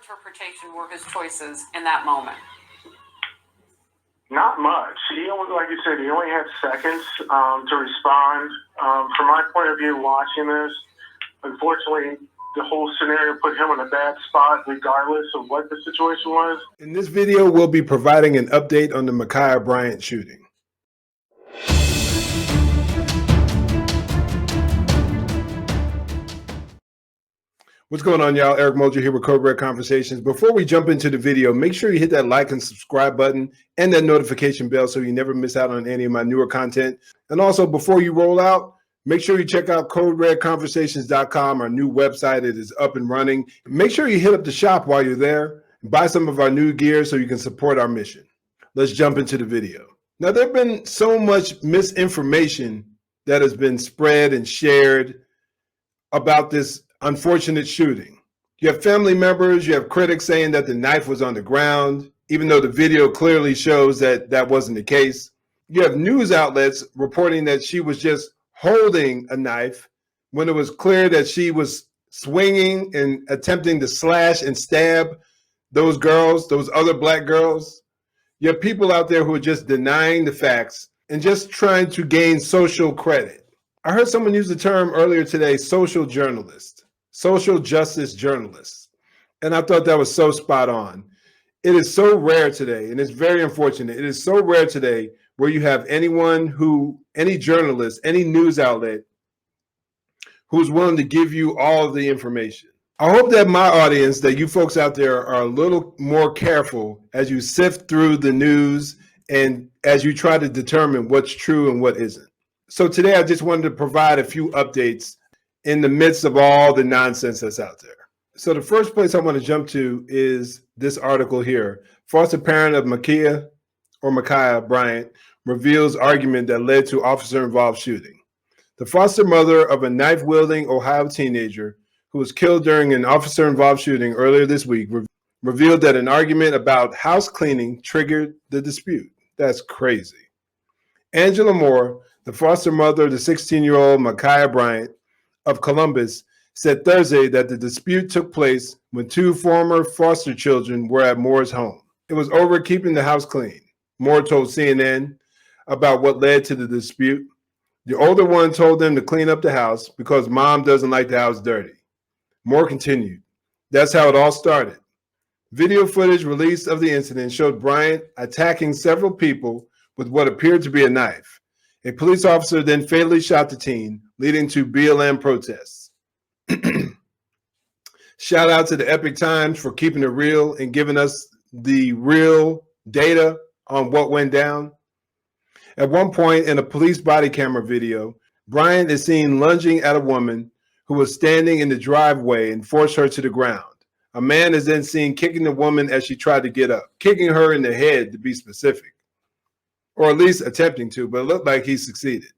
interpretation were his choices in that moment? Not much. He only, like you said, he only had seconds to respond. From my point of view, watching this, unfortunately, the whole scenario put him in a bad spot, regardless of what the situation was. In this video, we'll be providing an update on the Ma'Khia Bryant shooting. What's going on, y'all? Eric Mulger here with Code Red Conversations. Before we jump into the video, make sure you hit that like and subscribe button and that notification bell so you never miss out on any of my newer content. And also, before you roll out, make sure you check out CodeRedConversations.com, our new website. It is up and running. Make sure you hit up the shop while you're there and buy some of our new gear so you can support our mission. Let's jump into the video. Now, there's been so much misinformation that has been spread and shared about this unfortunate shooting. You have family members, you have critics saying that the knife was on the ground, even though the video clearly shows that that wasn't the case. You have news outlets reporting that she was just holding a knife when it was clear that she was swinging and attempting to slash and stab those girls, those other black girls. You have people out there who are just denying the facts and just trying to gain social credit. I heard someone use the term earlier today, social journalist, social justice journalists. And I thought that was so spot on. It is so rare today, and it's very unfortunate. It is so rare today where you have any journalist, any news outlet who's willing to give you all of the information. I hope that my audience, that you folks out there are a little more careful as you sift through the news and as you try to determine what's true and what isn't. So today I just wanted to provide a few updates in the midst of all the nonsense that's out there. So the first place I want to jump to is this article here. Foster parent of Ma'Khia Bryant reveals argument that led to officer-involved shooting. The foster mother of a knife-wielding Ohio teenager who was killed during an officer-involved shooting earlier this week revealed that an argument about house cleaning triggered the dispute. That's crazy. Angela Moore, the foster mother of the 16-year-old Ma'Khia Bryant of Columbus, said Thursday that the dispute took place when two former foster children were at Moore's home. It was over keeping the house clean. Moore told CNN about what led to the dispute. The older one told them to clean up the house because mom doesn't like the house dirty. Moore continued, "That's how it all started." Video footage released of the incident showed Bryant attacking several people with what appeared to be a knife. A police officer then fatally shot the teen, leading to BLM protests. Shout out to the Epic Times for keeping it real and giving us the real data on what went down. At one point in a police body camera video, Bryant is seen lunging at a woman who was standing in the driveway and forced her to the ground. A man is then seen kicking the woman as she tried to get up, kicking her in the head to be specific, or at least attempting to, but it looked like he succeeded.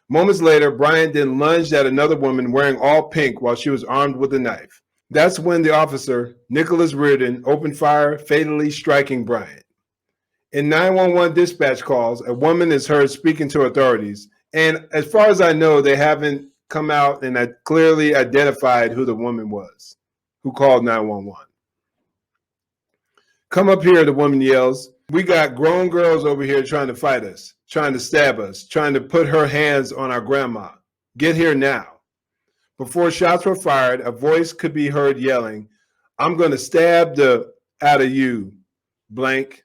Moments later, Bryant then lunged at another woman wearing all pink while she was armed with a knife. That's when the officer, Nicholas Reardon, opened fire, fatally striking Bryant. In 911 dispatch calls, a woman is heard speaking to authorities, and as far as I know, they haven't come out and clearly identified who the woman was who called 911. "Come up here," the woman yells. "We got grown girls over here trying to fight us, trying to stab us, trying to put her hands on our grandma. Get here now." Before shots were fired, a voice could be heard yelling, "I'm going to stab the out of you, blank,"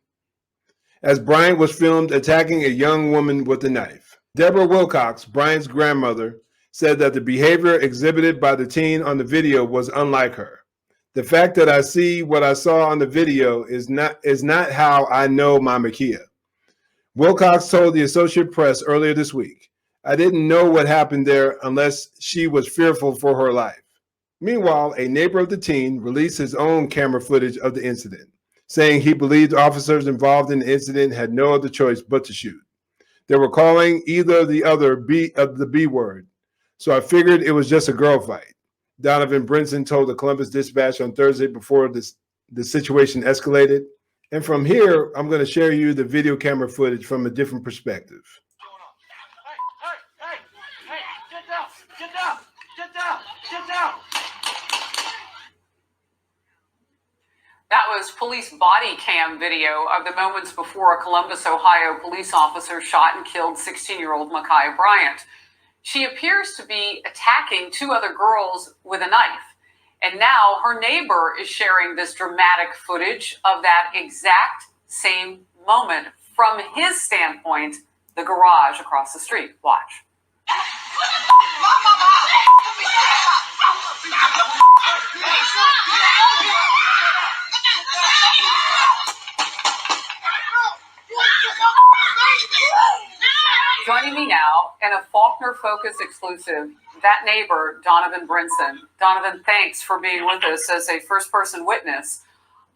as Bryant was filmed attacking a young woman with a knife. Deborah Wilcox, Bryant's grandmother, said that the behavior exhibited by the teen on the video was unlike her. "The fact that I see what I saw on the video is not how I know my Ma'Khia." Wilcox told the Associated Press earlier this week, "I didn't know what happened there unless she was fearful for her life." Meanwhile, a neighbor of the teen released his own camera footage of the incident, saying he believed officers involved in the incident had no other choice but to shoot. "They were calling either the other the B word, so I figured it was just a girl fight," Donovan Brinson told the Columbus Dispatch on Thursday before the situation escalated. And from here, I'm going to share you the video camera footage from a different perspective. Hey, get down. That was police body cam video of the moments before a Columbus, Ohio police officer shot and killed 16-year-old Ma'Khia Bryant. She appears to be attacking two other girls with a knife. And now her neighbor is sharing this dramatic footage of that exact same moment from his standpoint, the garage across the street. Watch. Joining me now in a Faulkner Focus exclusive, that neighbor, Donovan Brinson. Donovan, thanks for being with us as a first-person witness.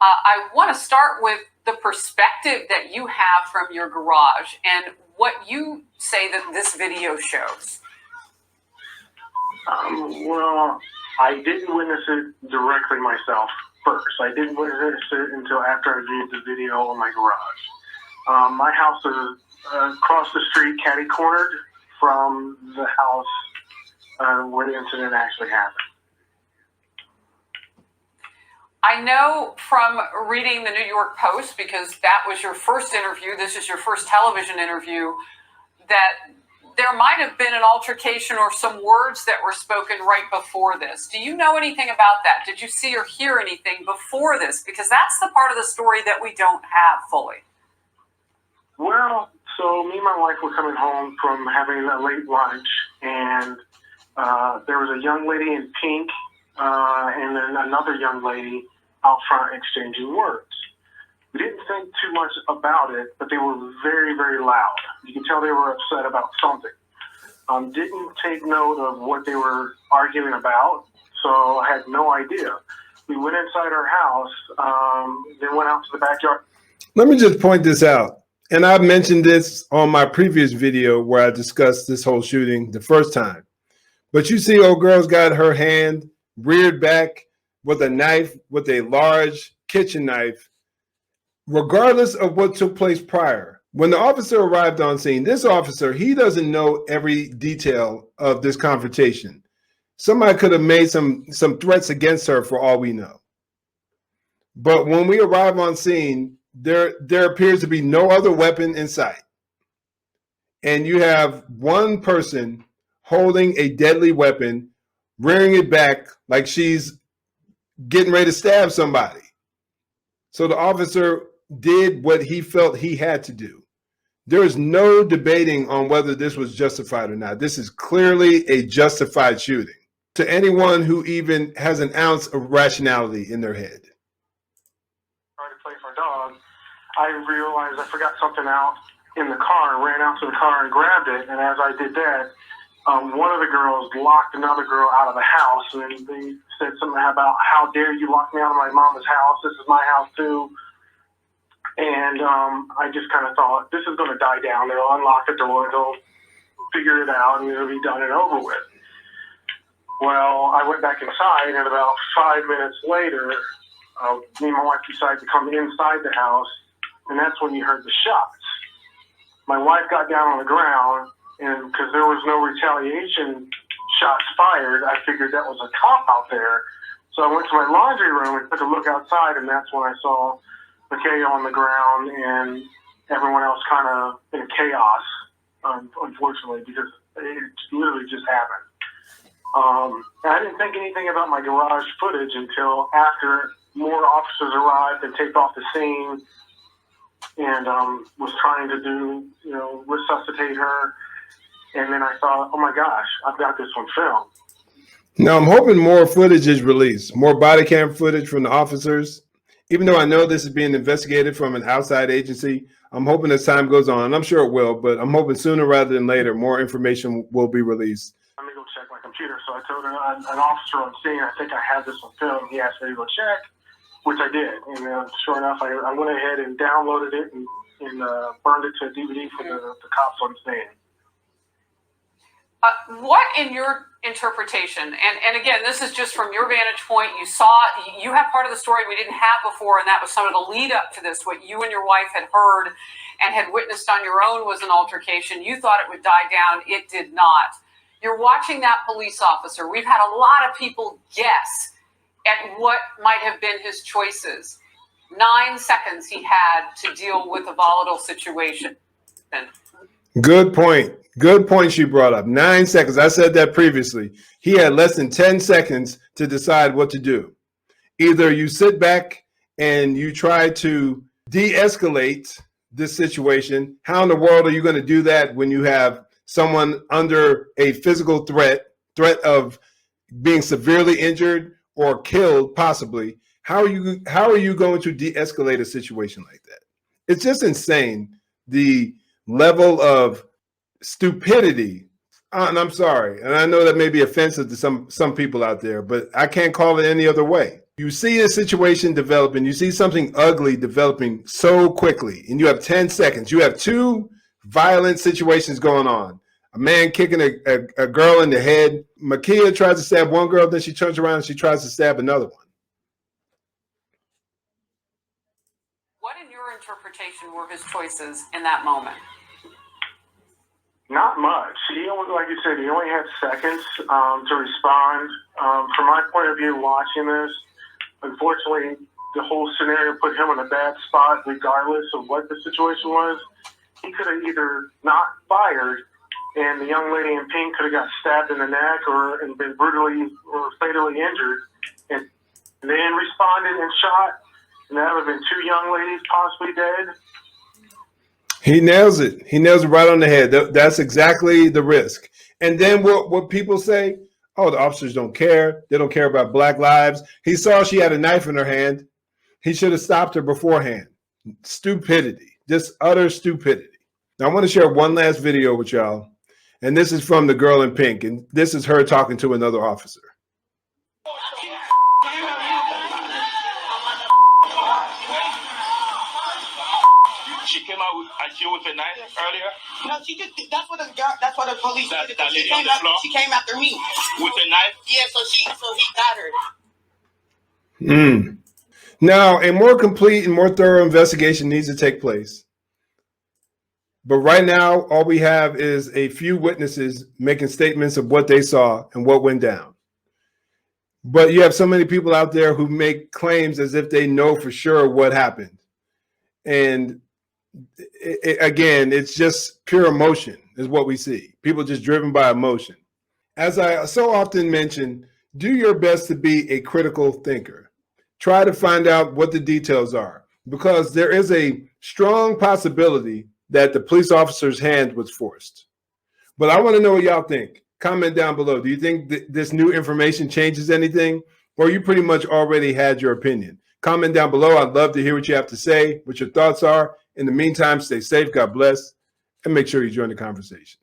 I want to start with the perspective that you have from your garage and what you say that this video shows. Well, I didn't witness it directly myself first. I didn't witness it until after I viewed the video on my garage. My house is across the street, catty-cornered from the house where the incident actually happened. I know from reading the New York Post, because that was your first interview, this is your first television interview, that there might have been an altercation or some words that were spoken right before this. Do you know anything about that? Did you see or hear anything before this? Because that's the part of the story that we don't have fully. Well, so me and my wife were coming home from having a late lunch, and there was a young lady in pink and then another young lady out front exchanging words. We didn't think too much about it, but they were very, very loud. You could tell they were upset about something. Didn't take note of what they were arguing about, so I had no idea. We went inside our house, then went out to the backyard. Let me just point this out. And I mentioned this on my previous video where I discussed this whole shooting the first time. But you see old girl's got her hand reared back with a knife, with a large kitchen knife, regardless of what took place prior. When the officer arrived on scene, this officer, he doesn't know every detail of this confrontation. Somebody could have made some threats against her for all we know. But when we arrive on scene, there appears to be no other weapon in sight. And you have one person holding a deadly weapon, rearing it back like she's getting ready to stab somebody. So the officer did what he felt he had to do. There is no debating on whether this was justified or not. This is clearly a justified shooting to anyone who even has an ounce of rationality in their head. Trying to play for a dog, I realized I forgot something out in the car, ran out to the car and grabbed it. And as I did that, one of the girls locked another girl out of the house, and they said something about, "How dare you lock me out of my mama's house? This is my house too." And I just kind of thought, this is going to die down. They'll unlock the door, they'll figure it out, and it'll be done and over with. Well, I went back inside, and about 5 minutes later, me and my wife decided to come inside the house, and that's when you heard the shots. My wife got down on the ground, and because there was no retaliation shots fired, I figured that was a cop out there. So I went to my laundry room and took a look outside, and that's when I saw Ma'Khia on the ground and everyone else kind of in chaos, unfortunately, because it literally just happened. And I didn't think anything about my garage footage until after more officers arrived and taped off the scene and was trying to do, resuscitate her. And then I thought, oh my gosh, I've got this on film. Now I'm hoping more footage is released, more body cam footage from the officers. Even though I know this is being investigated from an outside agency, I'm hoping as time goes on, and I'm sure it will, but I'm hoping sooner rather than later, more information will be released. Let me go check my computer. So I told an officer on scene, I think I have this on film. He asked me to go check, which I did. And sure enough, I went ahead and downloaded it and burned it to a DVD for the cops on scene. What in your interpretation, and again, this is just from your vantage point, you have part of the story we didn't have before, and that was some of the lead up to this, what you and your wife had heard and had witnessed on your own was an altercation. You thought it would die down. It did not. You're watching that police officer. We've had a lot of people guess at what might have been his choices. 9 seconds he had to deal with a volatile situation. Good point. Good point she brought up. 9 seconds. I said that previously. He had less than 10 seconds to decide what to do. Either you sit back and you try to de-escalate this situation. How in the world are you going to do that when you have someone under a physical threat of being severely injured or killed, possibly? How are you going to de-escalate a situation like that? It's just insane, the level of stupidity. And I'm sorry, and I know that may be offensive to some people out there, but I can't call it any other way. You see a situation developing, you see something ugly developing so quickly, and you have 10 seconds. You have two violent situations going on. A man kicking a girl in the head. Ma'Khia tries to stab one girl, then she turns around and she tries to stab another one. What, in your interpretation, were his choices in that moment? Not much. He only, like you said, he only had seconds to respond. From my point of view, watching this, unfortunately, the whole scenario put him in a bad spot, regardless of what the situation was. He could have either not fired, and the young lady in pink could have got stabbed in the neck and been brutally or fatally injured, and then responded and shot, and that would have been two young ladies possibly dead. He nails it. He nails it right on the head. That's exactly the risk. And then what people say, oh, the officers don't care. They don't care about Black lives. He saw she had a knife in her hand. He should have stopped her beforehand. Stupidity, just utter stupidity. Now, I want to share one last video with y'all. And this is from the girl in pink. And this is her talking to another officer. She came out with a knife earlier? No, she just, that's what the police did. That lady on the floor? She came after me. With a knife? Yeah, so he got her. Now, a more complete and more thorough investigation needs to take place. But right now, all we have is a few witnesses making statements of what they saw and what went down. But you have so many people out there who make claims as if they know for sure what happened. And again, it's just pure emotion is what we see. People just driven by emotion. As I so often mention, do your best to be a critical thinker. Try to find out what the details are, because there is a strong possibility that the police officer's hand was forced. But I want to know what y'all think. Comment down below. Do you think this new information changes anything, or you pretty much already had your opinion? Comment down below. I'd love to hear what you have to say, what your thoughts are. In the meantime, stay safe, God bless, and make sure you join the conversation.